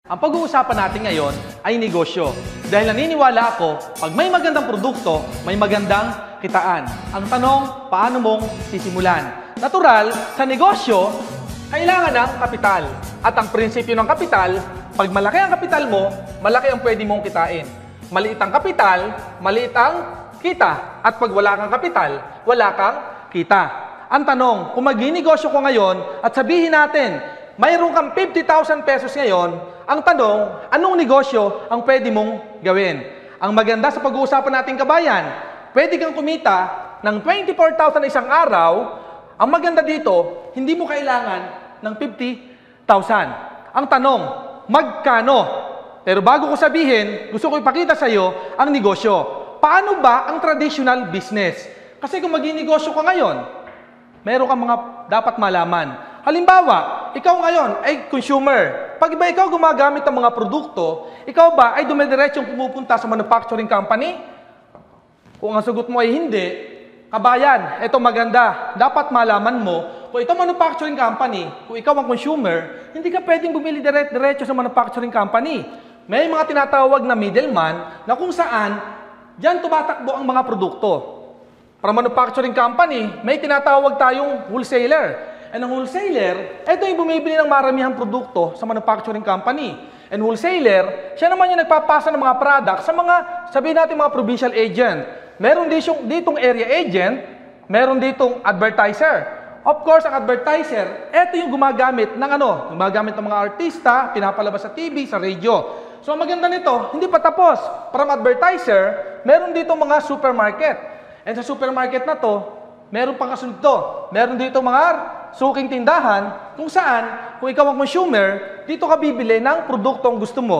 Ang pag-uusapan natin ngayon ay negosyo. Dahil naniniwala ako, pag may magandang produkto, may magandang kitaan. Ang tanong, paano mong sisimulan? Natural, sa negosyo, kailangan ng kapital. At ang prinsipyo ng kapital, pag malaki ang kapital mo, malaki ang pwede mong kitain. Maliit ang kapital, maliit ang kita. At pag wala kang kapital, wala kang kita. Ang tanong, kung mag-negosyo ko ngayon at sabihin natin, mayroon kang 50,000 pesos ngayon, ang tanong, anong negosyo ang pwede mong gawin? Ang maganda sa pag-uusapan nating kabayan, pwede kang kumita ng 24,000 na isang araw. Ang maganda dito, hindi mo kailangan ng 50,000. Ang tanong, magkano? Pero bago ko sabihin, gusto ko ipakita sa iyo ang negosyo. Paano ba ang traditional business? Kasi kung mag-negosyo ka ngayon, meron kang mga dapat malaman. Halimbawa, ikaw ngayon ay consumer. Pag ba ikaw gumagamit ng mga produkto, ikaw ba ay dumidiretsong pumupunta sa manufacturing company? Kung ang sagot mo ay hindi, kabayan, ito maganda. Dapat malaman mo, kung ito manufacturing company, kung ikaw ang consumer, hindi ka pwedeng bumili diretso sa manufacturing company. May mga tinatawag na middleman na kung saan diyan tumatakbo ang mga produkto. Para manufacturing company, may tinatawag tayong wholesaler. And ang wholesaler, ito yung bumibili ng maramihang produkto sa manufacturing company. And wholesaler, siya naman yung nagpapasa ng mga products sa mga, sabihin natin mga provincial agent. Meron ditong area agent, meron ditong advertiser. Of course, ang advertiser, ito yung gumagamit ng gumagamit ng mga artista, pinapalabas sa TV, sa radio. So, ang maganda nito, hindi pa tapos. From advertiser, meron ditong mga supermarket. And sa supermarket na to, meron pang kasunod to. Meron dito mga suking tindahan kung saan, kung ikaw ang consumer, dito ka bibili ng produktong gusto mo.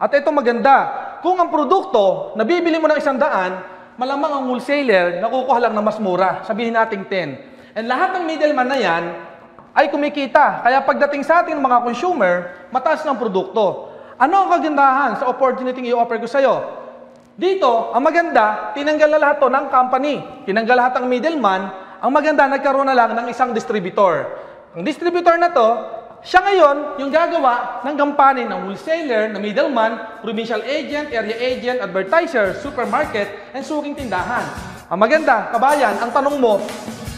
At ito maganda, kung ang produkto na bibili mo ng 100, malamang ang wholesaler nakukuha lang na mas mura. Sabihin natin 10. And lahat ng middleman na yan ay kumikita. Kaya pagdating sa ating mga consumer, mataas ng produkto. Ano ang kagandahan sa opportunity i-offer ko sa'yo? Dito, ang maganda, tinanggal na lahat to ng company. Tinanggal lahat ng middleman. Ang maganda, nagkaroon na lang ng isang distributor. Ang distributor na to, siya ngayon yung gagawa ng gampanin ng wholesaler, na middleman, provincial agent, area agent, advertiser, supermarket, and suking tindahan. Ang maganda, kabayan, ang tanong mo,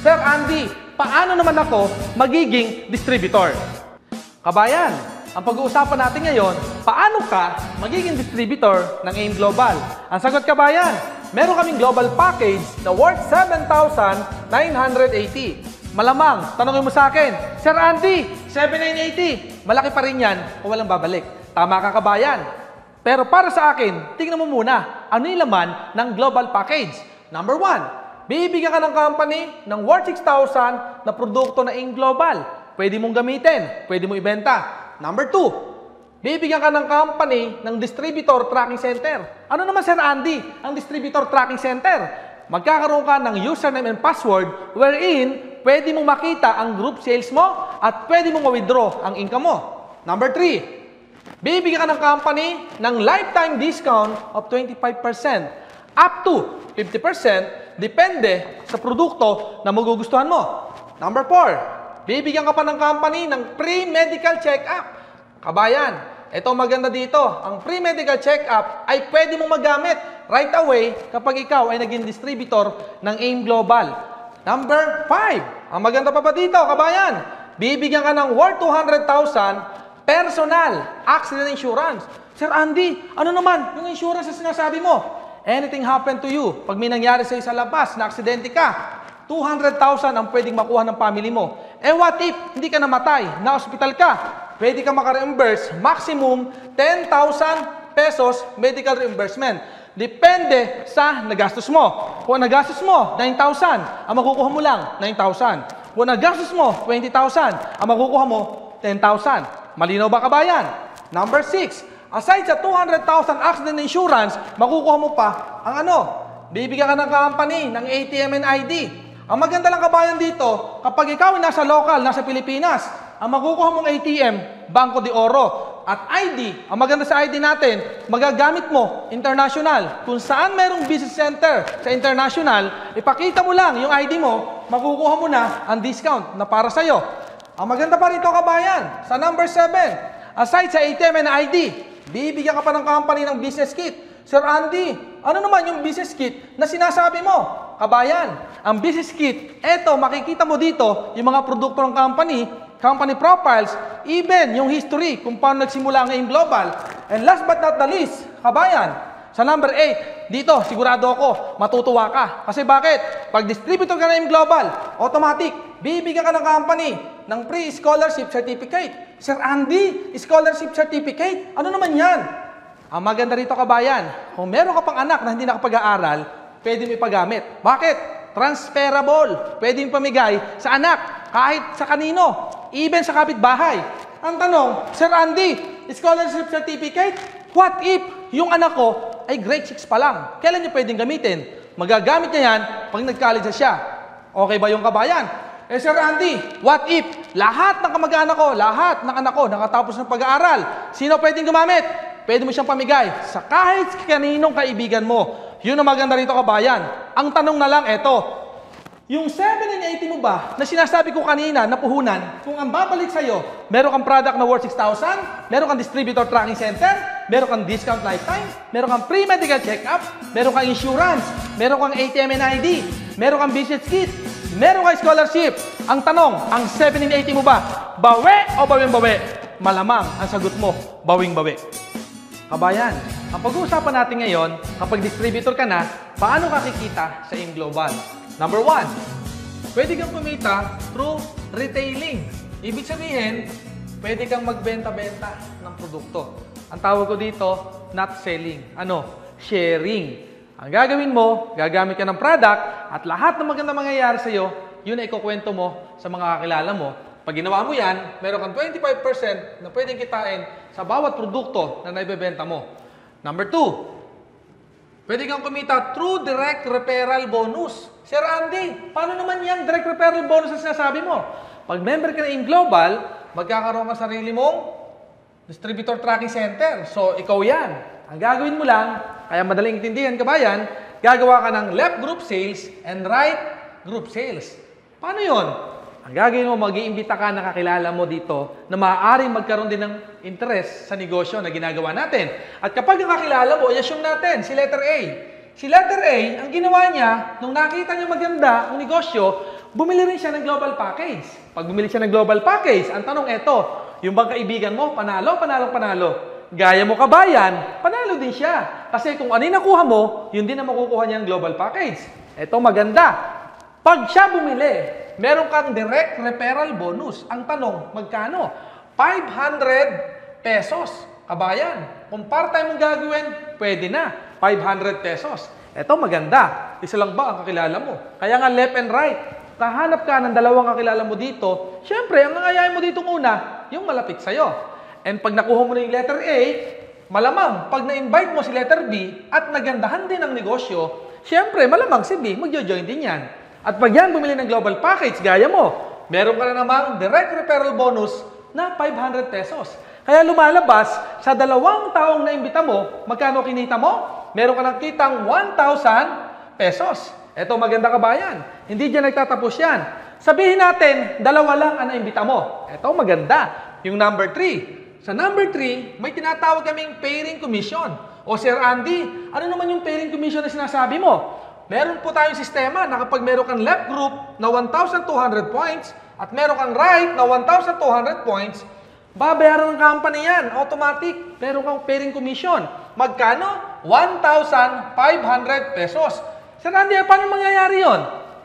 Sir Andy, paano naman ako magiging distributor? Kabayan, ang pag-uusapan natin ngayon, paano ka magiging distributor ng AIM Global? Ang sagot, kabayan, meron kaming global package na worth 7,980. Malamang, tanongin mo sa akin, Sir Andy, 7,980. Malaki pa rin yan kung walang babalik. Tama ka, kabayan. Pero para sa akin, tingnan mo muna, ano yung laman ng global package? Number 1, bibigyan ka ng company ng worth 6,000 na produkto na AIM Global. Pwede mong gamitin, pwede mong ibenta. Number 2, bibigyan ka ng company ng distributor tracking center. Ano naman, Sir Andy, ang distributor tracking center? Magkakaroon ka ng username and password wherein pwede mong makita ang group sales mo at pwede mong ma-withdraw ang income mo. Number 3, bibigyan ka ng company ng lifetime discount of 25% up to 50% depende sa produkto na magugustuhan mo. Number 4, bibigyan ka pa ng company ng pre-medical check-up. Kabayan, ito maganda dito. Ang pre-medical check-up ay pwede mong magamit right away kapag ikaw ay naging distributor ng AIM Global. Number 5, ang maganda pa dito, kabayan, bibigyan ka ng worth 200,000 personal accident insurance. Sir Andy, ano naman yung insurance na sinasabi mo? Anything happen to you, pag may nangyari sa labas, na aksidente ka, 200,000 ang pwedeng makuha ng family mo. Eh what if hindi ka namatay, na-hospital ka? Pwede ka maka-reimburse maximum 10,000 pesos medical reimbursement. Depende sa nagastos mo. Kung nagastos mo 9,000, ang makukuha mo lang 9,000. Kung nagastos mo 20,000, ang makukuha mo 10,000. Malinaw ba, kabayan? Number 6, aside sa 200,000 accident insurance, makukuha mo pa ang bibigyan ka ng company ng ATM and ID. Ang maganda lang, kabayan, dito, kapag ikaw ay nasa local, nasa Pilipinas, ang makukuha mong ATM, Banco de Oro. At ID, ang maganda sa ID natin, magagamit mo international. Kung saan merong business center sa international, ipakita mo lang yung ID mo, makukuha mo na ang discount na para sa'yo. Ang maganda pa rito, kabayan, sa number 7, Aside sa ATM and ID, bibigyan ka pa ng company ng business kit. Sir Andy, ano naman yung business kit na sinasabi mo? Kabayan, ang business kit, eto, makikita mo dito yung mga produkto ng company profiles, even yung history, kung paano nagsimula ang AIM Global. And last but not the least, kabayan, sa number 8, dito, sigurado ako, matutuwa ka. Kasi bakit? Pag distributor ka ng AIM Global, automatic, bibigyan ka ng company ng pre-scholarship certificate. Sir Andy, scholarship certificate? Ano naman yan? Ang maganda rito, kabayan, kung meron ka pang anak na hindi nakapag-aaral, pwede mo ipagamit. Bakit? Transferable. Pwede mo pamigay sa anak, kahit sa kanino, even sa kapitbahay. Ang tanong, Sir Andy, scholarship certificate? What if yung anak ko ay grade 6 pa lang? Kailan niya pwedeng gamitin? Magagamit niya yan pag nag-college na siya. Okay ba yung kabayan? Eh Sir Andy, what if lahat ng kamag-anak ko, lahat ng anak ko nakatapos ng pag-aaral? Sino pwedeng gumamit? Pwede mo siyang pamigay sa kahit kaninong kaibigan mo. Yun ang maganda rito, kabayan. Ang tanong na lang, eto. Yung 780 mo ba, na sinasabi ko kanina, na puhunan, kung ang babalik sa'yo, meron kang product na worth 6,000, meron kang distributor tracking center, meron kang discount lifetime, meron kang free medical check-up, meron kang insurance, meron kang ATM and ID, meron kang business kit, meron kang scholarship. Ang tanong, ang 780 mo ba, bawi o bawing-bawi? Malamang ang sagot mo, bawing-bawi. Kabayan, ang pag-uusapan natin ngayon, kapag distributor ka na, paano ka kikita sa AIM Global? Number 1, pwede kang kumita through retailing. Ibig sabihin, pwede kang magbenta-benta ng produkto. Ang tawag ko dito, not selling. Ano? Sharing. Ang gagawin mo, gagamit ka ng product at lahat ng magandang mangyayari sa'yo, yun ay ikukwento mo sa mga kakilala mo. Pag ginawa mo yan, meron kang 25% na pwedeng kitain sa bawat produkto na naibebenta mo. Number 2, pwede kang kumita through direct referral bonus. Sir Andy, paano naman yan direct referral bonus na sinasabi mo? Pag member ka na AIM Global, magkakaroon ka sarili mong distributor tracking center. So, ikaw yan. Ang gagawin mo lang, kaya madaling intindihan, kabayan, gagawa ka ng left group sales and right group sales. Paano yon? Ang gagawin mo, mag-iimbita ka na kakilala mo dito na maaaring magkaroon din ng interest sa negosyo na ginagawa natin. At kapag ang kakilala mo, i-assume natin, si letter A. Si letter A, ang ginawa niya, nung nakita niya maganda ang negosyo, bumili rin siya ng global package. Pag bumili siya ng global package, ang tanong eto, yung bang kaibigan mo, panalo, panalo. Gaya mo kabayan, panalo din siya. Kasi kung ano yung nakuha mo, yun din ang makukuha niya ng global package. Eto maganda. Pag siya bumili, meron kang direct referral bonus. Ang tanong, magkano? 500 pesos. Kabayan, kung part-time mong gagawin, pwede na. 500 pesos. Eto maganda. Isa lang ba ang kakilala mo? Kaya nga left and right. Kahanap ka ng dalawang kakilala mo dito. Siyempre, ang nangayayin mo dito muna, yung malapit sa'yo. And pag nakuha mo na yung letter A, malamang, pag na-invite mo si letter B at nagandahan din ang negosyo, siyempre, malamang si B, magjo-join din yan. At pag yan bumili ng global package, gaya mo, meron ka na namang direct referral bonus na 500 pesos. Kaya lumalabas, sa 2 taong naimbita mo, magkano kinita mo? Meron ka ng kitang 1,000 pesos. Eto maganda kabayan. Hindi dyan nagtatapos yan. Sabihin natin, 2 lang ang naimbita mo. Eto maganda. Yung number 3. Sa number 3, may tinatawag kaming pairing commission. O Sir Andy, ano naman yung pairing commission na sinasabi mo? Meron po tayong sistema na kapag meron kang left group na 1,200 points at meron kang right na 1,200 points, babayaran ng company yan, automatic. Meron kang pairing commission. Magkano? 1,500 pesos. Sir Andy, paano mangyayari yon?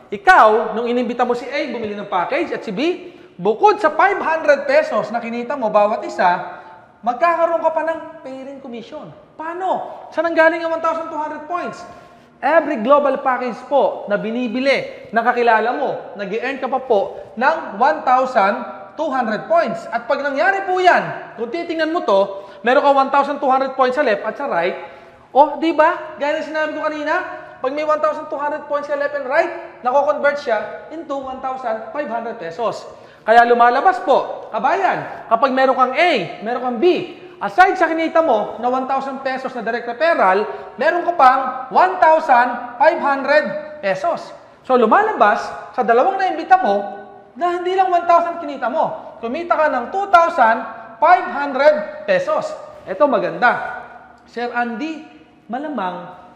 Ikaw, nung inimbita mo si A, bumili ng package at si B, bukod sa 500 pesos na kinita mo bawat isa, magkakaroon ka pa ng pairing commission. Paano? Saan ang galing ang 1,200 points? Every global package po na binibili na kakilala mo, nag-i-earn ka pa po ng 1,200 points. At pag nangyari po yan, kung titingnan mo to, meron ka 1,200 points sa left at sa right. O, di ba? Gaya na sinabi ko kanina, pag may 1,200 points sa left and right, nako-convert siya into 1,500 pesos. Kaya lumalabas po, kabayan, kapag meron kang A, meron kang B, aside sa kinita mo na 1,000 pesos na direct referral, meron ka pang 1,500 pesos. So, lumalabas sa dalawang naimbita mo na hindi lang 1,000 kinita mo. Kumita ka ng 2,500 500 pesos. Ito maganda. Sir Andy, malamang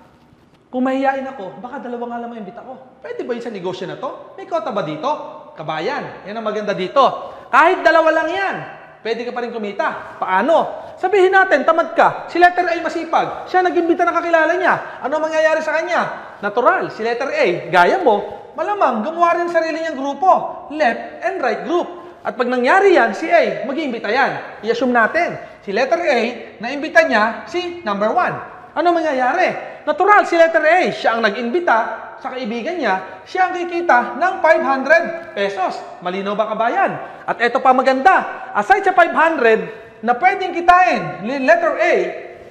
kung mahihain ako, baka dalawa nga lang maimbita ko. Pwede ba yun sa negosyo na to? May kota ba dito? Kabayan, yan ang maganda dito. Kahit dalawa lang yan, pwede ka pa rin kumita. Paano? Sabihin natin, tamad ka. Si letter A masipag. Siya nag-imbita ng kakilala niya. Ano mangyayari sa kanya? Natural, si letter A, gaya mo, malamang gumawa rin sarili niyang grupo. Left and right group. At pag nangyari yan, si A, mag-iimbita yan. I-assume natin, si letter A, naimbita niya si number 1. Ano mangyayari? Natural, si letter A, siya ang nag-imbita sa kaibigan niya, siya ang kikita ng 500 pesos. Malinaw ba kabayan? At ito pa maganda, aside sa 500 na pwedeng kitain, letter A,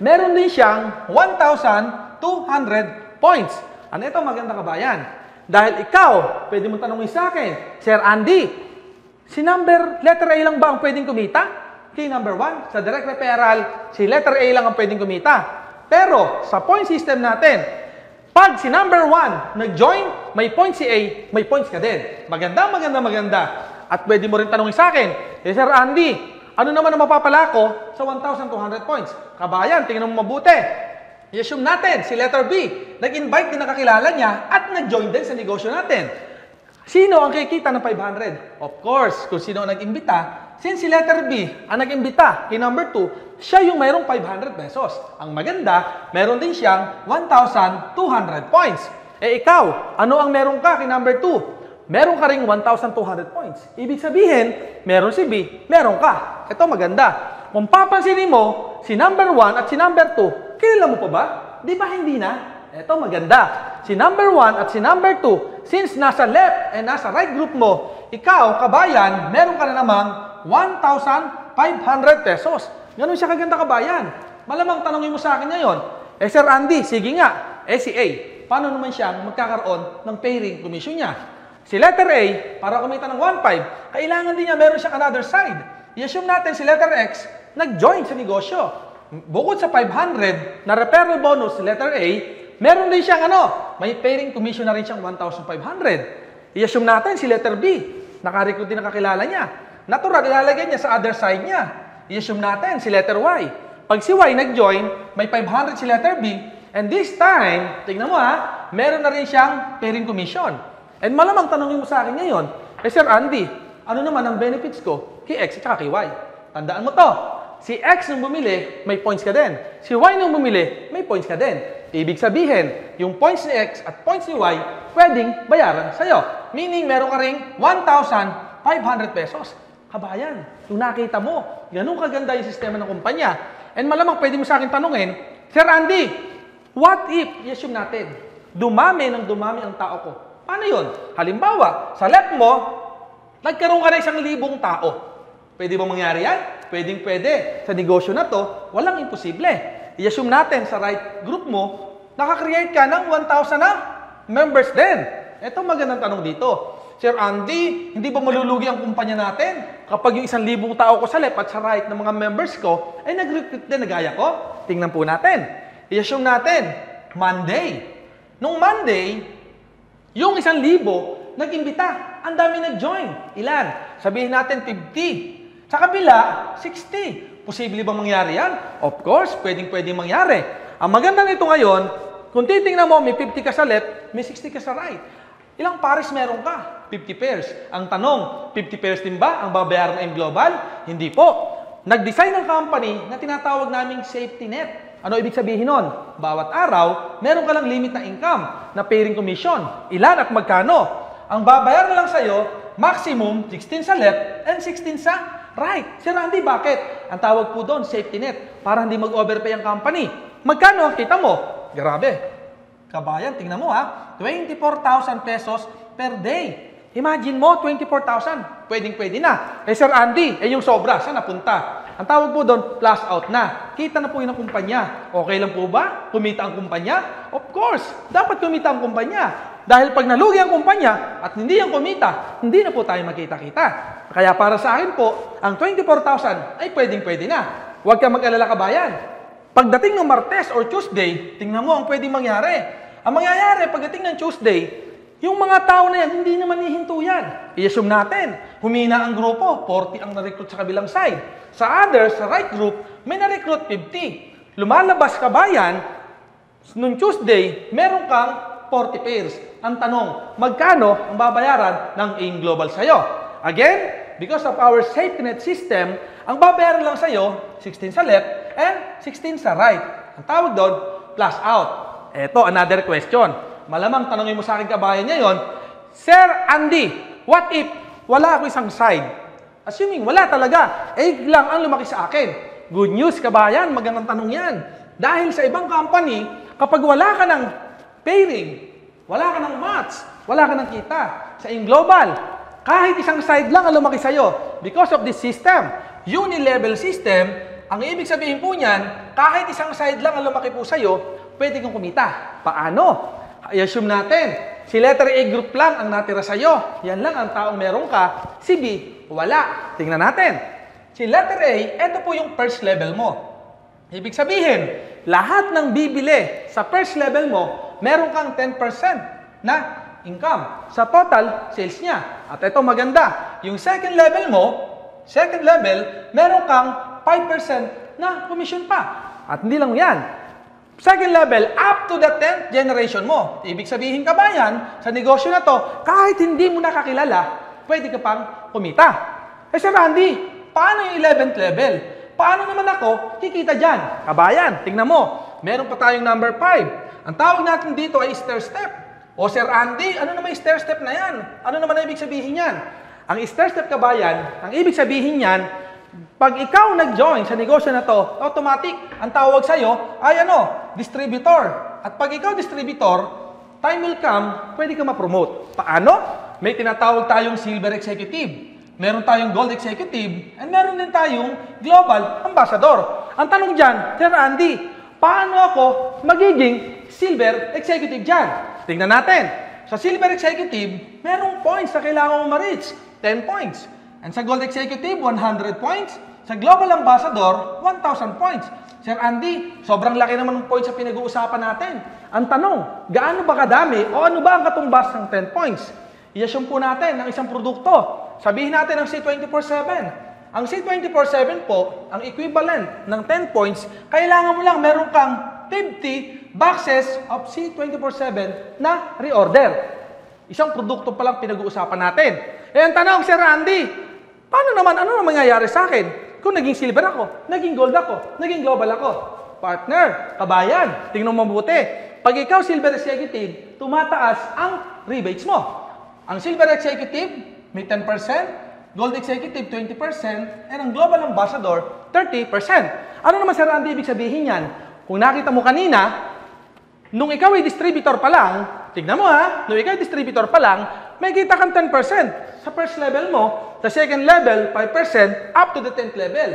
meron din siyang 1,200 points. Ano ito maganda kabayan? Dahil ikaw, pwede mo tanongin sa akin, Sir Andy, si letter A lang ba ang pwedeng kumita? Kay number 1, sa direct referral, si letter A lang ang pwedeng kumita. Pero, sa point system natin, pag si number 1 nag-join, may point si A, may points ka din. Maganda. At pwede mo rin tanongin sa akin, Sir Andy, ano naman ang mapapala ko sa 1,200 points? Kabayan, tingnan mo mabuti. I-assume natin, si letter B, nag-invite din na kakilala niya at nag-join din sa negosyo natin. Sino ang kikita ng 500? Of course, kung sino ang nag-imbita, since si letter B ang nag-imbita kay number 2, siya yung mayroong 500 pesos. Ang maganda, meron din siyang 1,200 points. Eh ikaw, ano ang meron ka kay number 2? Meron ka ring 1,200 points. Ibig sabihin, meron si B, meron ka. Ito maganda. Kung papansinin mo, si number 1 at si number 2, kilala mo pa ba? Di ba hindi na? Ito maganda. Si number 1 at si number 2, since nasa left and nasa right group mo, ikaw, kabayan, meron ka na namang 1,500 pesos. Ganun siya kaganda kabayan. Malamang tanongin mo sa akin ngayon, Sir Andy, sige nga, si A, paano naman siya magkakaroon ng pairing commission niya? Si letter A, para kumita ng 1,500, kailangan din niya meron siyang another side. I-assume natin si letter X, nag-join sa negosyo. Bukod sa 500 na referral bonus si letter A, meron din siyang may pairing commission na rin siyang 1,500. I-assume natin si letter B, nakarecruit din ang kakilala niya. Natural, ilalagay niya sa other side niya. I-assume natin si letter Y. Pag si Y nag-join, may 500 si letter B, and this time, tignan mo meron na rin siyang pairing commission. And malamang tanongin mo sa akin ngayon, Sir Andy, ano naman ang benefits ko kay X at kay Y? Tandaan mo to, si X nung bumili, may points ka din. Si Y nung bumili, may points ka din. Ibig sabihin, yung points ni X at points ni Y, pwedeng bayaran sa'yo. Meaning, meron ka ring 1,500 pesos. Kabayan, yung nakita mo, ganun kaganda yung sistema ng kumpanya. And malamang pwede mo sa akin tanungin, Sir Andy, what if, i-assume natin, dumami ang tao ko? Paano yun? Halimbawa, sa left mo, nagkaroon ka na 1,000 tao. Pwede ba mangyari yan? Pwede. Sa negosyo na to, walang imposible. I-assume natin sa right group mo, nakakreate ka ng 1,000 na members din. Ito magandang tanong dito. Sir Andy, hindi ba malulugi ang kumpanya natin? Kapag yung 1,000 tao ko sa left at sa right ng mga members ko, ay nag-recruit din na gaya ko? Tingnan po natin. I-assume natin, Monday. Nung Monday, yung 1,000 nag-imbita. Ang dami nag-join. Ilan? Sabihin natin 50. Sa kabila, 60. Posible bang mangyari yan? Of course, pwedeng mangyari. Ang maganda nito ngayon, kung titingnan mo, may 50 ka sa left, may 60 ka sa right. Ilang pares meron ka? 50 pairs. Ang tanong, 50 pairs din ba ang babayaran ng Global? Hindi po. Nag-design ng company na tinatawag naming safety net. Ano ibig sabihin nun? Bawat araw, meron ka lang limit na income na pairing commission. Ilan at magkano? Ang babayaran lang sa'yo, maximum 16 sa left and 16 sa right. Sir Randy, bakit? Ang tawag po doon, safety net. Para hindi mag-overpay ang company. Magkano? Kita mo. Grabe. Kabayan, tingnan mo 24,000 pesos per day. Imagine mo, 24,000. Pwedeng-pwede na. Sir Andy, yung sobra, saan napunta? Ang tawag po doon, plus out na. Kita na po yun ang kumpanya. Okay lang po ba? Kumita ang kumpanya? Of course, dapat kumita ang kumpanya. Dahil pag nalugi ang kumpanya at hindi ang kumita, hindi na po tayo magkita-kita. Kaya para sa akin po, ang 24,000 ay pwedeng-pwede na. Huwag kang mag-alala kabayan. Pagdating ng Martes or Tuesday, tingnan mo ang pwedeng mangyari. Ang mangyayari, pagdating ng Tuesday, yung mga tao na yan, hindi naman hihinto yan. I-assume natin, humina ang grupo, 40 ang na-recruit sa kabilang side. Sa others, sa right group, may na-recruit 50. Lumalabas kabayan, noong Tuesday, meron kang 40 pairs. Ang tanong, magkano ang babayaran ng AIM Global sa'yo? Again, because of our safety net system, ang babayaran lang sa'yo, 16 sa left and 16 sa right. Ang tawag doon, plus out. Eto, another question. Malamang tanongin mo sa akin kabayan ngayon, Sir Andy, what if wala ako isang side? Assuming wala talaga, egg lang ang lumaki sa akin. Good news kabayan, magandang tanong yan. Dahil sa ibang company, kapag wala ka ng pairing, wala ka ng match, wala ka ng kita, sa AIM Global, kahit isang side lang ang lumaki sa'yo. Because of this system, uni-level system, ang ibig sabihin po niyan, kahit isang side lang ang lumaki po sa'yo, pwede kang kumita. Paano? I-assume natin, si letter A group lang ang natira sa'yo. Yan lang ang taong meron ka. Si B, wala. Tingnan natin. Si letter A, ito po yung first level mo. Ibig sabihin, lahat ng bibili sa first level mo, meron kang 10% na income sa total sales niya. At ito maganda, yung second level mo, meron kang 5% na commission pa. At hindi lang yan. Second level, up to the 10th generation mo. Ibig sabihin kabayan, sa negosyo na to, kahit hindi mo nakakilala, pwede ka pang kumita. Eh Sir Randy, paano yung 11th level? Paano naman ako kikita dyan? Kabayan, tingnan mo, meron pa tayong number 5. Ang tawag natin dito ay stair step. O Sir Andy, ano naman yung stair step na yan? Ano naman ang ibig sabihin yan? Ang stair step kabayan, ang ibig sabihin yan, pag ikaw nag-join sa negosyo na to, automatic, ang tawag sa'yo ay distributor. At pag ikaw distributor, time will come, pwede ka ma-promote. Paano? May tinatawag tayong silver executive. Meron tayong gold executive, and meron din tayong global ambassador. Ang tanong dyan, Sir Andy, paano ako magiging silver executive dyan? Tingnan natin. Sa silver executive, merong points na kailangan mo ma-reach. 10 points. And sa gold executive, 100 points. Sa global ambassador, 1,000 points. Sir Andy, sobrang laki naman ng points sa pinag-uusapan natin. Ang tanong, gaano ba kadami o ano ba ang katumbas ng 10 points? I-assume po natin ang isang produkto. Sabihin natin ang C24/7. Ang C24/7 po, ang equivalent ng 10 points, kailangan mo lang meron kang 50 boxes of C24/7 na reorder. Isang produkto pa lang pinag-uusapan natin. Eh ang tanong, Sir Randy, ano naman mangyayari sa akin? Kung naging silver ako, naging gold ako, naging global ako. Partner, kabayan, tingnan mo mabuti. Pag ikaw silver executive, tumataas ang rebates mo. Ang silver executive, may 10%, gold executive 20%, and ang global ambassador 30%. Ano naman Sir Randy ibig sabihin yan? Kung nakita mo kanina, nung ikaw ay distributor pa lang, tignan mo nung ikaw ay distributor pa lang, may kita kang 10% sa first level mo, sa second level 5%, up to the 10th level.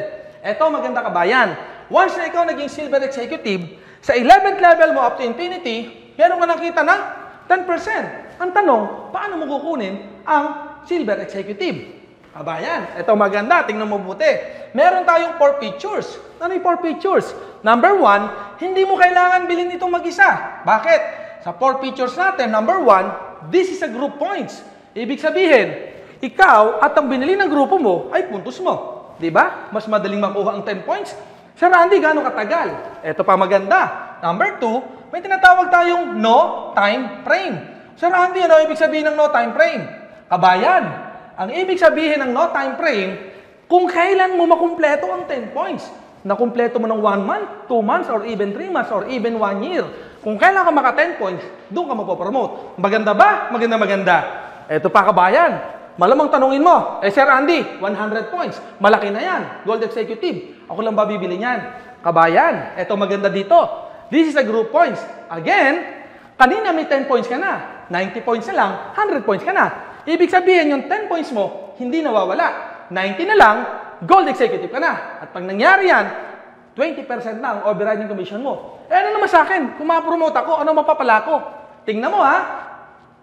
Eto maganda kabayan. Once na ikaw naging silver executive, sa 11th level mo up to infinity, meron ka nakita na 10%. Ang tanong, paano mo kukunin ang silver executive? Kabayan, ito maganda, tingnan mo buti. Meron tayong 4 features. Ano yung 4 features? Number 1, hindi mo kailangan bilhin itong mag-isa. Bakit? Sa 4 features natin, number 1, this is a group points. Ibig sabihin, ikaw at ang binili ng grupo mo ay puntos mo. Diba? Mas madaling makuha ang 10 points. Sir Randy, gano'ng katagal? Ito pa maganda. Number 2, may tinatawag tayong no time frame. Sir Randy, ano ibig sabihin ng no time frame? Kabayan, ang ibig sabihin ng no time frame, kung kailan mo makumpleto ang 10 points. Nakumpleto mo ng 1 month, 2 months, or even 3 months, or even 1 year. Kung kailan ka maka 10 points, doon ka mapopromote. Maganda ba? Maganda. Ito pa kabayan, malamang tanungin mo, Sir Andy, 100 points, malaki na yan, gold executive. Ako lang ba bibili niyan? Kabayan, ito maganda dito. This is a group points. Again, kanina may 10 points ka na, 90 points na lang, 100 points ka na. Ibig sabihin, yung 10 points mo, hindi nawawala. 90 na lang, gold executive ka na. At pag nangyari yan, 20% na ang overriding commission mo. Ano naman sa akin? Kung ma-promote ako, ano mapapala ko? Tingnan mo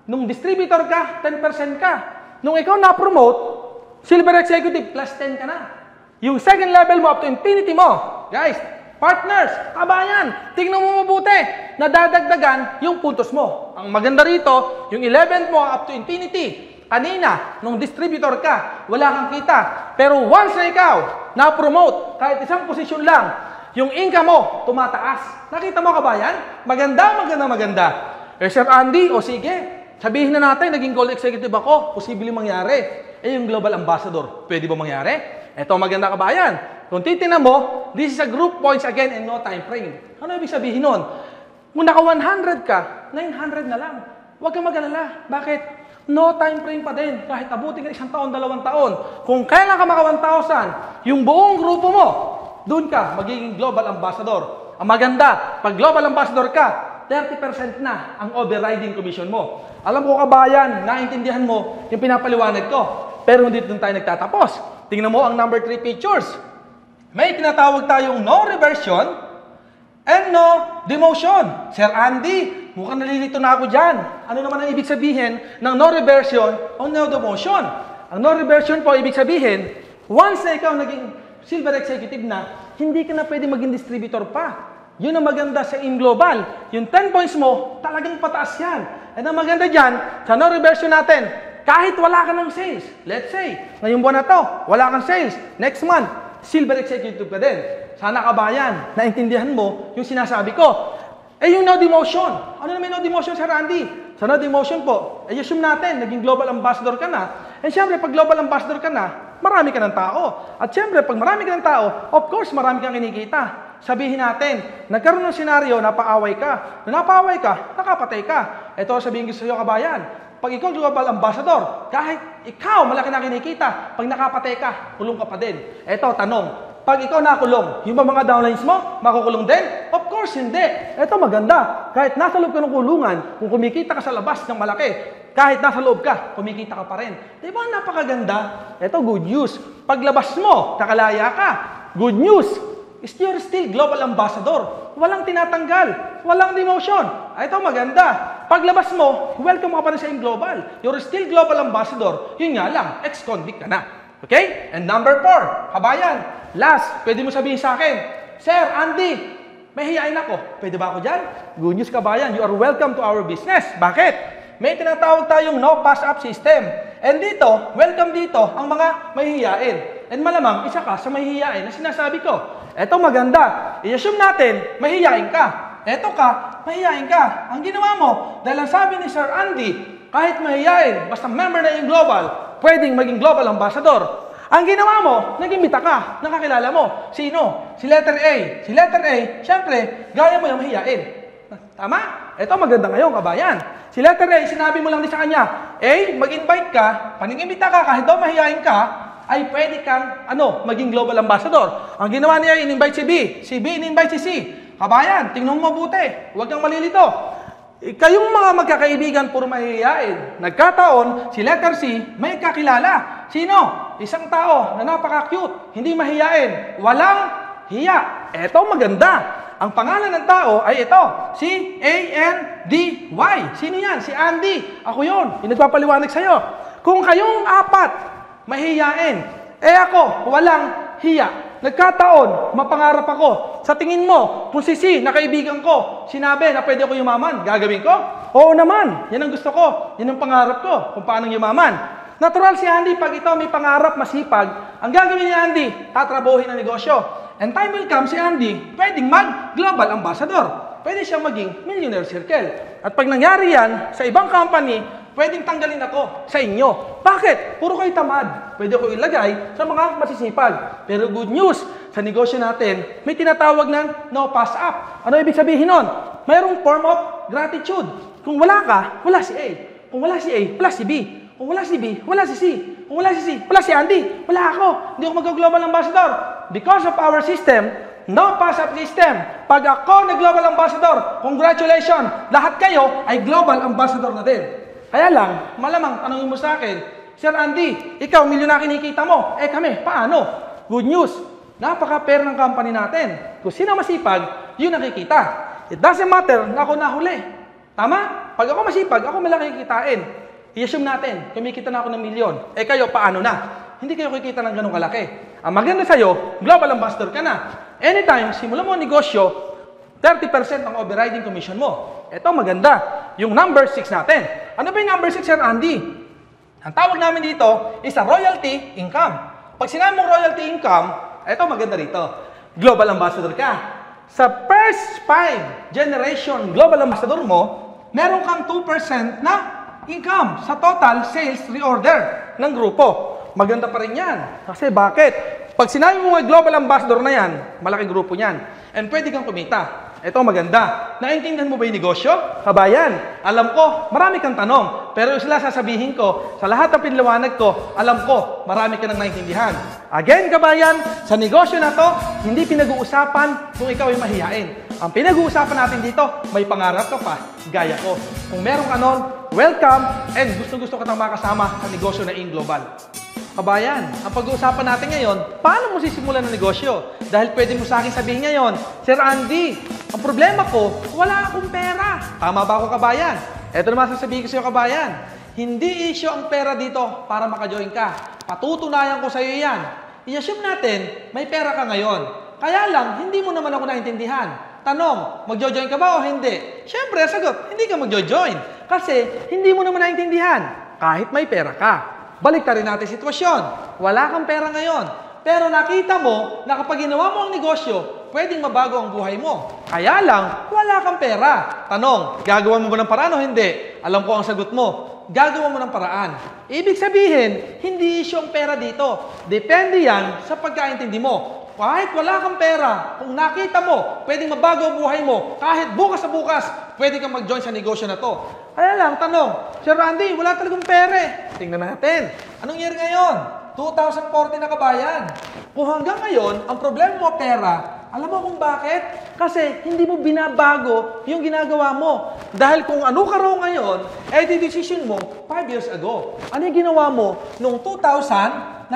nung distributor ka, 10% ka. Nung ikaw na-promote, silver executive, plus 10 ka na. Yung second level mo up to infinity mo. Guys, partners, kabayan, tingnan mo mabuti, nadadagdagan yung puntos mo. Ang maganda rito, yung 11th mo up to infinity, kanina, nung distributor ka, wala kang kita. Pero once na ikaw, na-promote, kahit isang posisyon lang, yung income mo, tumataas. Nakita mo kabayan? Maganda. Eh, Sir Andy, o sige, sabihin na natin, naging gold executive ako, posibleng mangyari. Eh, yung global ambassador, pwede ba mangyari? Eto, maganda kabayan. Kung titignan mo, this is a group points again and no time frame. Ano ibig sabihin nun? Kung naka 100 ka, 900 na lang. Huwag kang mag-alala. Bakit? No time frame pa din. Kahit abutin ka 1 taon, 2 taon. Kung kailan ka maka 1,000, yung buong grupo mo, doon ka magiging global ambassador. Ang maganda, pag global ambassador ka, 30% na ang overriding commission mo. Alam ko kabayan, naintindihan mo yung pinapaliwanag ko. Pero hindi doon tayo nagtatapos. Tingnan mo ang number 3 features. May tinatawag tayong no reversion and no demotion. Sir Andy, mukhang nalilito na ako dyan. Ano naman ang ibig sabihin ng no reversion o no demotion? Ang no reversion po, ibig sabihin, once na ikaw naging silver executive na, hindi ka na pwede maging distributor pa. Yun ang maganda sa InGlobal. Yung 10 points mo, talagang pataas yan. At ang maganda dyan, sa no reversion natin, kahit wala ka ng sales, let's say, ngayong buwan na to, wala kang sales, next month, silver executive ka din. Sana kabayan, naintindihan mo yung sinasabi ko. Eh yung no demotion. Ano naman no demotion, Sir Randy? Sa no demotion po, eh assume natin, naging global ambassador ka na. Eh syempre, pag global ambassador ka na, marami ka ng tao. At syempre, pag marami ka ng tao, of course, marami kang kinikita. Sabihin natin, nagkaroon ng senaryo, napaaway ka. Nung napaaway ka, nakapatay ka. Ito sabihin ko sa iyo, kabayan. Pag ikaw global ambassador, kahit ikaw malaki na kinikita, pag nakapatay ka, kulong ka pa din. Ito, tanong, pag ikaw nakulong, yung mga downlines mo, makukulong din? Of course, hindi. Ito maganda. Kahit nasa loob ka ng kulungan, kung kumikita ka sa labas ng malaki, kahit nasa loob ka, kumikita ka pa rin. Di ba napakaganda? Ito, good news. Paglabas mo, nakalaya ka. Good news. You're still global ambassador. Walang tinatanggal. Walang demotion. Ito maganda. Paglabas mo, welcome ka pa rin sa InGlobal. You're still global ambassador. Yun nga lang, ex-convict ka na. Okay? And number 4, kabayan. Last, pwede mo sabihin sa akin, Sir Andy, may hiyain ako. Pwede ba ako dyan? Good news kabayan, you are welcome to our business. Bakit? May tinatawag tayong no pass-up system. And dito, welcome dito ang mga mahihiyain. And malamang, isa ka sa mahihiyain na sinasabi ko. Eto maganda. I-assume natin, mahihiyain ka. Eto ka, mahihiyain ka. Ang ginawa mo, dahil ang sabi ni Sir Andy, kahit mahihiyain, basta member na yung global, pwedeng maging global ambassador. Ang ginawa mo, nag-imbita ka, nakakilala mo. Sino? Si letter A. Si letter A, syempre, gaya mo yung mahihiyain. Tama? Ito maganda ngayon, kabayan. Si letter A, sinabi mo lang din sa kanya, A, mag-invite ka, panig-imbita ka, kahit daw mahihiyain ka, ay pwede kang, maging global ambassador. Ang ginawa niya, in-invite si B. Si B, in-invite si C. Kabayan, tingnan mo mabuti. Huwag kang malilito. Kayong mga magkakaibigan, puro mahihiyain. Nagkataon, si letter C, may kakilala. Sino? Isang tao na napaka-cute, hindi mahihiyain, walang hiya. Eto maganda. Ang pangalan ng tao ay ito, si A-N-D-Y. Sino yan? Si Andy. Ako yun. Yung nagpapaliwanag sa'yo. Kung kayong 4, mahihiyain. Ako, walang hiya. Nagkataon, mapangarap ako. Sa tingin mo, kung si C, na kaibigan ko, sinabi na pwede ako yumaman, gagawin ko? Oo naman. Yan ang gusto ko. Yan ang pangarap ko, kung paano yumaman. Natural si Andy, pag ito may pangarap, masipag, ang gagawin ni Andy, tatrabuhin ang negosyo. And time will come, si Andy, pwedeng mag-global ambassador. Pwede siya maging millionaire circle. At pag nangyari yan, sa ibang company, pwedeng tanggalin ako sa inyo. Bakit? Puro kayo tamad. Pwede ko ilagay sa mga masisipag. Pero good news, sa negosyo natin, may tinatawag ng no pass up. Ano ibig sabihin nun? Mayroong form of gratitude. Kung wala ka, wala si A. Kung wala si A, wala si B. Kung wala si B, wala si C. Kung wala si C, wala si Andy. Wala ako. Hindi ako mag-global ambassador. Because of our system, no pass-up system. Pag ako nag-global ambassador, congratulations, lahat kayo ay global ambassador na din. Kaya lang, malamang tanongin mo sa akin, Sir Andy, ikaw, milyon na kinikita mo. Kami, paano? Good news, napaka-fair ng company natin. Kung sino masipag, yun nakikita. It doesn't matter na ako nahuli. Tama? Pag ako masipag, ako malaki kikitain. I-assume natin, kumikita na ako ng milyon. Kayo, paano na? Hindi kayo kikita ng ganong kalaki. Ang maganda sa'yo, global ambassador ka na. Anytime, simulan mo ang negosyo, 30% ang overriding commission mo. Ito maganda. Yung number 6 natin. Ano ba yung number 6, Sir Andy? Ang tawag namin dito is a royalty income. Pag sinabi mong royalty income, eto maganda rito. Global ambassador ka. Sa first 5 generation global ambassador mo, meron kang 2% na income sa total sales reorder ng grupo. Maganda pa rin yan. Kasi bakit? Pag sinabi mo nga global ambassador na yan, malaking grupo yan. And pwede kang kumita. Ito maganda. Naintindihan mo ba yung negosyo? Kabayan, alam ko, marami kang tanong. Pero sila sasabihin ko, sa lahat ng pinliwanag ko, alam ko, marami ka nang naintindihan. Again, kabayan, sa negosyo na to, hindi pinag-uusapan kung ikaw ay mahihain. Ang pinag-uusapan natin dito, may pangarap ka pa, gaya ko. Kung meron ka nun, welcome, and gustong-gusto ka tang makasama sa negosyo na InGlobal. Kabayan, ang pag-uusapan natin ngayon, paano mo sisimulan ng negosyo? Dahil pwede mo sa akin sabihin ngayon, Sir Andy, ang problema ko, wala akong pera. Tama ba ako, kabayan? Ito naman sasabihin ko sa iyo, kabayan. Hindi issue ang pera dito para maka-join ka. Patutunayan ko sa iyo yan. I-assume natin, may pera ka ngayon. Kaya lang, hindi mo naman ako naintindihan. Tanong, magjo-join ka ba o hindi? Siyempre, sagot, hindi ka magjo-join. Kasi, hindi mo naman naintindihan. Kahit may pera ka. Balik rin natin sitwasyon. Wala kang pera ngayon. Pero nakita mo na kapag ginawa mo ang negosyo, pwedeng mabago ang buhay mo. Kaya lang, wala kang pera. Tanong, gagawa mo ba ng paraan o hindi? Alam ko ang sagot mo. Gagawa mo ng paraan. Ibig sabihin, hindi issue ang pera dito. Depende yan sa pagkaintindi mo. Kahit wala kang pera, kung nakita mo, pwedeng mabago ang buhay mo. Kahit bukas na bukas, pwede kang mag-join sa negosyo na to. Kaya lang, tanong, Sir Randy, wala talagang pera. Tingnan natin. Anong year ngayon? 2014 na, kabayan. Kung hanggang ngayon, ang problema mo pera, alam mo kung bakit? Kasi hindi mo binabago yung ginagawa mo. Dahil kung ano ka raw ngayon, eh di decision mo 5 years ago. Ano yung ginawa mo noong 2009?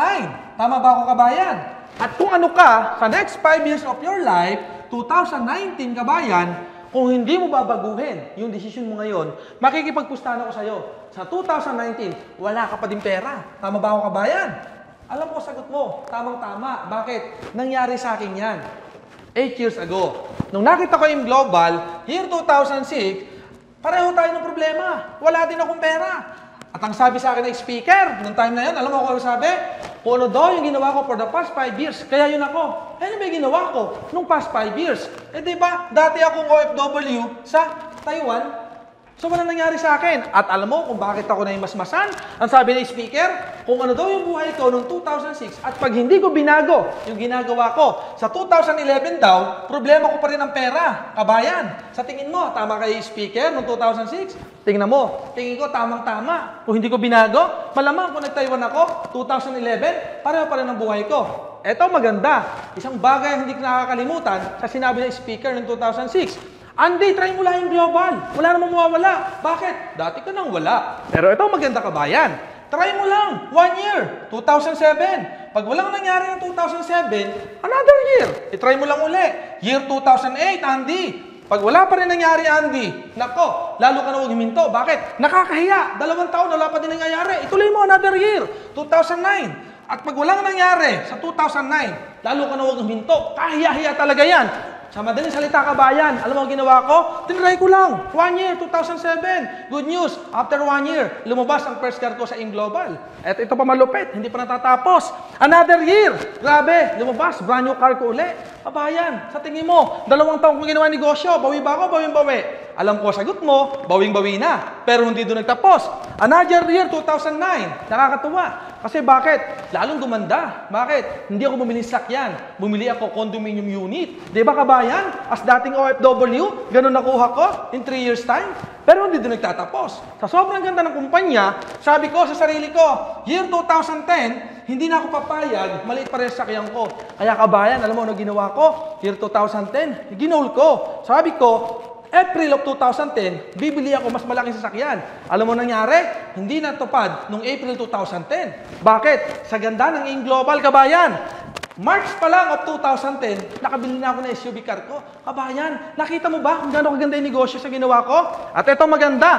Tama ba ako, kabayan? At kung ano ka, sa next 5 years of your life, 2019, kabayan, kung hindi mo babaguhin yung decision mo ngayon, makikipagpustahan ako sa'yo. Sa 2019, wala ka pa din pera. Tama ba ako, kabayan? Alam ko, sagot mo. Tamang-tama. Bakit? Nangyari sa akin yan. 8 years ago. Nung nakita ko yung Global, year 2006, pareho tayo ng problema. Wala din akong pera. At ang sabi sa akin ng speaker, nung time na yun, alam mo kung ano sabi? Kung ano daw yung ginawa ko for the past 5 years, kaya yun ako. Ano ba yung ginawa ko nung past 5 years? Eh diba, dati akong OFW sa Taiwan. So, wala nangyari sa akin. At alam mo kung bakit ako naimasmasan? Ang sabi ng speaker, kung ano daw yung buhay ko noong 2006 at pag hindi ko binago yung ginagawa ko, sa 2011 daw, problema ko pa rin ang pera. Kabayan, sa tingin mo, tama kay speaker noong 2006? Tingnan mo, tingin ko tamang-tama. Kung hindi ko binago, malamang kung nag-Taiwan ako, 2011, pareho pa rin ang buhay ko. Eto maganda. Isang bagay ang hindi ko nakakalimutan sa sinabi ng speaker noong 2006. Andy, try mo lang yung global. Wala namang mawawala. Bakit? Dati ka nang wala. Pero ito maganda, kabayan. Try mo lang. 1 year. 2007. Pag walang nangyari ng 2007, another year. I-try mo lang uli. Year 2008, Andy. Pag wala pa rin nangyari, Andy, nako, lalo ka na huwag huminto. Bakit? Nakakahiya. 2 taon, wala pa din nangyayari. Ituloy mo another year. 2009. At pag walang nangyari sa 2009, lalo ka na huwag huminto. Kahiya-hiya talaga yan. Sa madaling salita, kabayan, alam mo ang ginawa ko? Tinry ko lang. 1 year, 2007. Good news, after 1 year, lumabas ang first car ko sa InGlobal. At ito pa malupit, hindi pa natatapos. Another year, grabe, lumabas, brand new car ko uli. Kabayan, sa tingin mo, 2 taong kong ginawa negosyo, bawi ba ako, bawing-bawi? Alam ko, sagot mo, bawing-bawi na. Pero hindi doon nagtapos. Another year, 2009. Nakakatuwa. Kasi bakit? Lalong gumanda. Bakit? Hindi ako bumili sakyan. Bumili ako condominium unit. Di ba, kabayan? As dating OFW, ganun nakuha ko in 3 years time. Pero hindi doon nagtatapos. Sa sobrang ganda ng kumpanya, sabi ko sa sarili ko, year 2010, hindi na ako papayag, maliit pa rin sa sakyan ko. Kaya kabayan, alam mo ano ginawa ko? Year 2010, ginol ko. Sabi ko, April of 2010, bibili ako mas malaking sasakyan. Alam mo nangyari? Hindi natupad noong April 2010. Bakit? Sa ganda ng InGlobal, kabayan. March pa lang of 2010, nakabili na ako ng SUV car ko. Kabayan, nakita mo ba kung gaano kaganda yung negosyo sa ginawa ko? At ito maganda.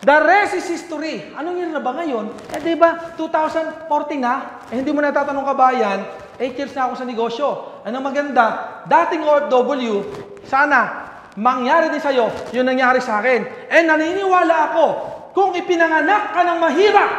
The rest is history. Anong year na ba ngayon? Eh diba, 2014 na? Eh hindi mo natatanong, kabayan, 8 years na ako sa negosyo. Anong maganda? Dating OFW, sana mangyari din sa'yo yung nangyari sa akin. Eh naniniwala ako, kung ipinanganak ka ng mahirap,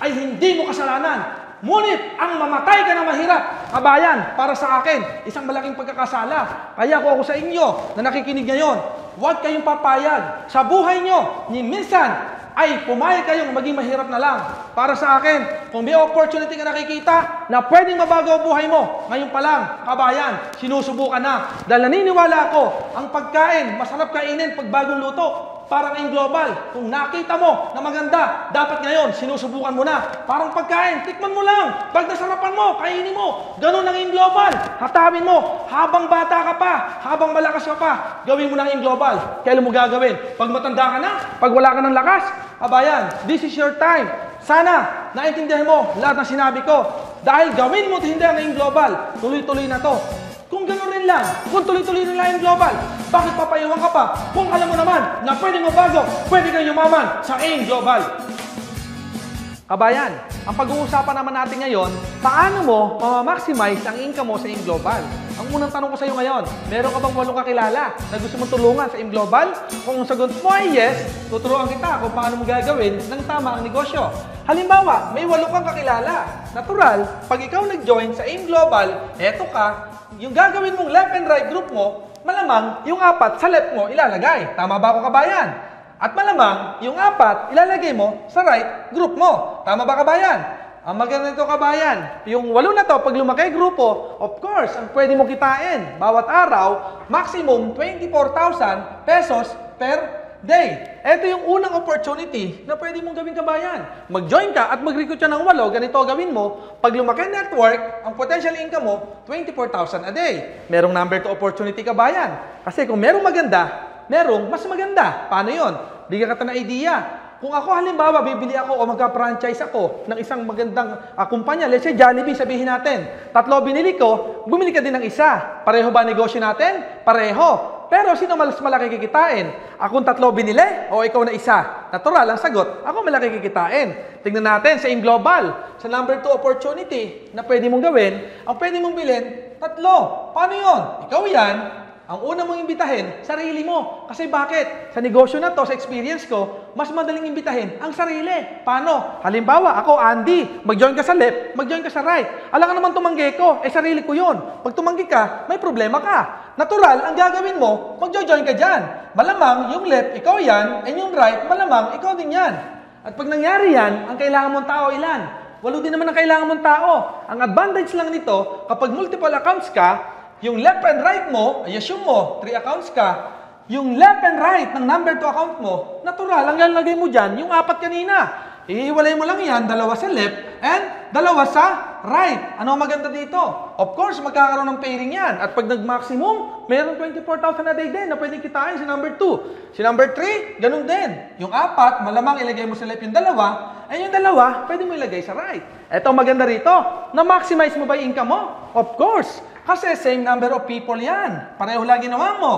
ay hindi mo kasalanan. Ngunit ang mamatay ka na mahirap, kabayan, para sa akin, isang malaking pagkakasala. Kaya ako sa inyo na nakikinig ngayon, huwag kayong papayag sa buhay nyo ni minsan ay pumayag kayong maging mahirap na lang. Para sa akin, kung may opportunity ka nakikita na pwedeng mabago ang buhay mo, ngayon pa lang, kabayan, sinusubukan na. Dahil naniniwala ako, ang pagkain, masarap kainin pag bagong luto. Parang in global, kung nakita mo na maganda, dapat ngayon, sinusubukan mo na. Parang pagkain, tikman mo lang. Pag nasarapan mo, kainin mo. Ganun ang in global. Hatawin mo, habang bata ka pa, habang malakas ka pa, gawin mo na in global. Kailan mo gagawin? Pag matanda ka na, pag wala ka ng lakas, kabayan, this is your time. Sana, naintindihan mo lahat ng sinabi ko. Dahil gawin mo hindi ang in global, tuloy-tuloy na to. Kung gano'n rin lang, kung tuloy-tuloy rin lang yung global, bakit papayawang ka pa? Kung alam mo naman na pwede mabago, pwede kang yumaman sa AIM Global. Kabayan, ang pag-uusapan naman natin ngayon, paano mo mamamaximize ang income mo sa AIM Global? Ang unang tanong ko sa iyo ngayon, meron ka bang 8 kakilala na gusto mong tulungan sa AIM Global? Kung ang sagot mo ay yes, tuturuan kita kung paano mo gagawin ng tama ang negosyo. Halimbawa, may 8 kang kakilala. Natural, pag ikaw nag-join sa AIM Global, eto ka, yung gagawin mong left and right group mo, malamang yung 4 sa left mo ilalagay. Tama ba ako, kabayan? At malamang yung 4 ilalagay mo sa right group mo. Tama ba, kabayan? Ang maganda nito, kabayan, yung 8 na to, pag lumaki grupo, of course, ang pwede mo kitain bawat araw, maximum 24,000 pesos per day. Ito yung unang opportunity na pwede mong gawin, kabayan. Mag-join ka at mag-recruit ka ng 8, ganito gawin mo. Pag lumaki network, ang potential income mo, 24,000 a day. Merong number 2 opportunity, kabayan. Kasi kung merong maganda, merong mas maganda. Paano yon? Bigyan ka na idea. Kung ako halimbawa, bibili ako o magka-franchise ako ng isang magandang kumpanya, let's say Jollibee, sabihin natin, 3 binili ko, bumili ka din ng isa. Pareho ba negosyo natin? Pareho. Pero sino mas malaki kikitain? Akong 3 binili o ikaw na isa? Natural ang sagot, ako malaki kikitain. Tingnan natin sa AIM Global, sa number 2 opportunity na pwede mong gawin, ang pwede mong bilhin, 3. Paano yon? Ikaw yan. Ang una mong imbitahin, sarili mo. Kasi bakit? Sa negosyo na to, sa experience ko, mas madaling imbitahin ang sarili. Paano? Halimbawa, ako, Andy, mag-join ka sa left, mag-join ka sa right. Alam ka naman tumanggi ko, sarili ko yun. Pag tumanggi ka, may problema ka. Natural, ang gagawin mo, mag-join ka dyan. Malamang, yung left, ikaw yan, and yung right, malamang, ikaw din yan. At pag nangyari yan, ang kailangan mong tao ilan? 8 din naman ang kailangan mong tao. Ang advantage lang nito, kapag multiple accounts ka, yung left and right mo, ay assume mo, 3 accounts ka, yung left and right ng number 2 account mo, natural, ang lalagay mo dyan, yung 4 kanina. Ihiwalay mo lang yan, 2 sa left and 2 sa right. Ano ang maganda dito? Of course, magkakaroon ng pairing yan. At pag nag-maximum, mayroong 24,000 a day din na pwedeng kitain si number 2. Si number 3, ganun din. Yung 4, malamang ilagay mo sa left yung 2, and yung 2, pwede mo ilagay sa right. Ito maganda rito, na-maximize mo ba yung income mo? Of course. Kasi same number of people yan. Pareho lang ginawa mo.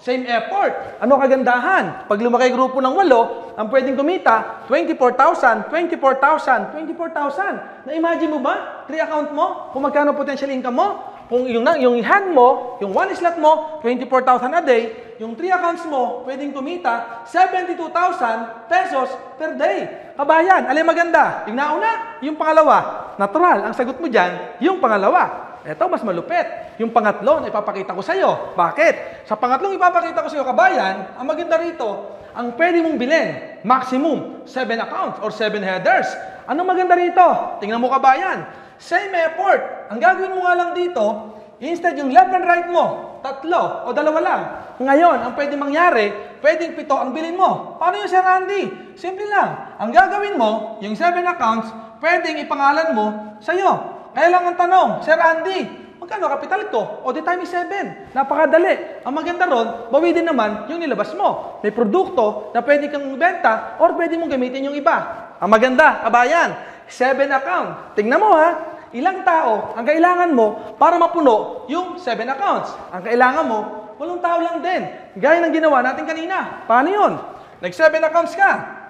Same effort. Ano kagandahan? Pag lumaki grupo ng 8, ang pwedeng kumita, 24,000, 24,000, 24,000. Na-imagine mo ba? 3 account mo? Kung magkano potential income mo? Kung yung hand mo, yung 1 slot mo, 24,000 a day, yung 3 accounts mo, pwedeng kumita 72,000 pesos per day. Kabayan, alin maganda? Yung nauna, yung pangalawa. Natural, ang sagot mo dyan, yung pangalawa. Ito, mas malupit. Yung pangatlo na ipapakita ko sa iyo. Bakit? Sa pangatlong ipapakita ko sa iyo, kabayan, ang maganda rito, ang pwede mong bilhin, maximum 7 accounts or 7 headers. Anong maganda rito? Tingnan mo, kabayan. Same effort. Ang gagawin mo nga lang dito, instead yung left and right mo, 3 o 2 lang. Ngayon, ang pwede mangyari, pwedeng 7 ang bilhin mo. Paano yung Sir Andy? Simple lang. Ang gagawin mo, yung 7 accounts, pwedeng ipangalan mo sa iyo. Kaya lang ang tanong, Sir Andy, magkano kapital ko? O di time is 7. Napakadali. Ang maganda ron, bawi din naman yung nilabas mo. May produkto na pwede kang ibenta or pwede mong gamitin yung iba. Ang maganda, kabayan, 7 account. Tingnan mo ha, ilang tao ang kailangan mo para mapuno yung 7 accounts. Ang kailangan mo, 8 tao lang din. Gaya ng ginawa natin kanina. Paano yun? Nag-7 accounts ka.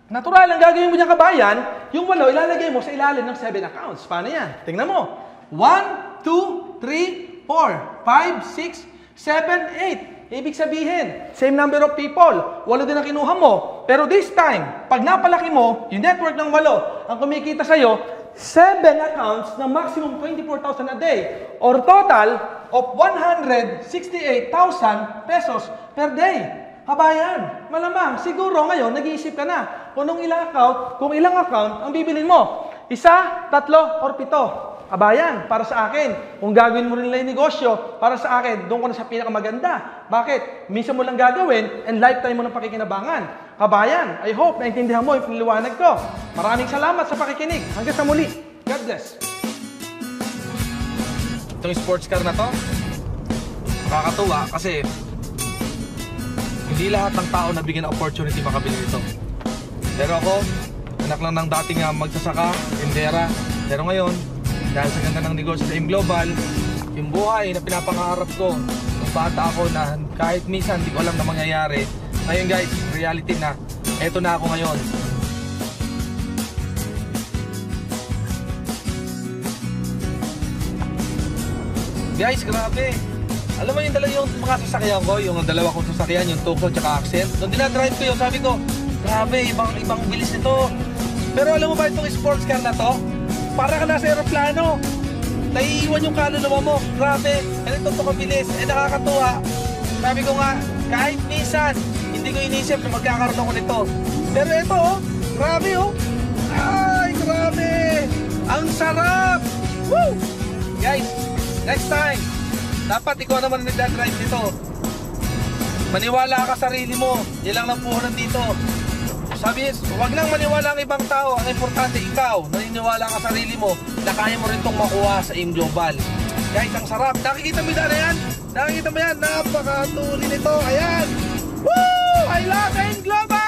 Natural, ang gagawin mo niya, kabayan, yung 8 ilalagay mo sa ilalim ng 7 accounts. Paano yan? Tingnan mo. 1, 2, 3, 4, 5, 6, 7, 8. Ibig sabihin, same number of people. 8 din ang kinuha mo. Pero this time, pag napalaki mo, yung network ng 8, ang kumikita sa'yo, 7 accounts na maximum 24,000 a day or total of 168,000 pesos per day. Kabayan, malamang, siguro ngayon, nag-iisip ka na kung ilang account ang bibilin mo. 1, 3, or 7. Kabayan, para sa akin, kung gagawin mo rin lang yung negosyo, para sa akin, doon ko na sa pinakamaganda. Bakit? Minsan mo lang gagawin and lifetime mo ng pakikinabangan. Kabayan, I hope naintindihan mo yung piniliwanag ko. Maraming salamat sa pakikinig. Hanggang sa muli. God bless. Itong sports car na to, nakakatuwa kasi hindi lahat ng tao nabigyan ng opportunity makabili nito. Pero ako, anak lang ng dating magsasaka, tindera. Pero ngayon, dahil sa ganda ng negosyo sa AIM Global, yung buhay na pinapangarap ko, nung bata ako na kahit minsan hindi ko alam na mangyayari. Ngayon guys, reality na. Eto na ako ngayon. Guys, grabe. Alam mo yung mga sasakyan ko, yung dalawa kong sasakyan, yung Tucson tsaka Accent. Nung dinadrive ko yun, sabi ko, grabe, ibang bilis nito. Pero alam mo ba itong sports car na to? Para ka nasa aeroplano. Naiiwan yung kaluluwa mo. Grabe, ganito to kabilis. Nakakatuwa. Sabi ko nga, kahit minsan, hindi ko inisip na magkakaroon ako nito. Pero ito, grabe Ay, grabe. Ang sarap. Woo! Guys, next time, dapat ikaw naman ang nagdadrive nito. Maniwala ka sa sarili mo. Yan lang ang puhunan dito. Sabi, huwag lang maniwala ang ibang tao. Ang importante, ikaw, naniniwala ka sa sarili mo na kaya mo rin itong makuha sa AIM Global. Guys, ang sarap. Nakikita mo na yan? Nakikita mo yan? Napakatuloy nito. Ayan. Woo! I love AIM Global!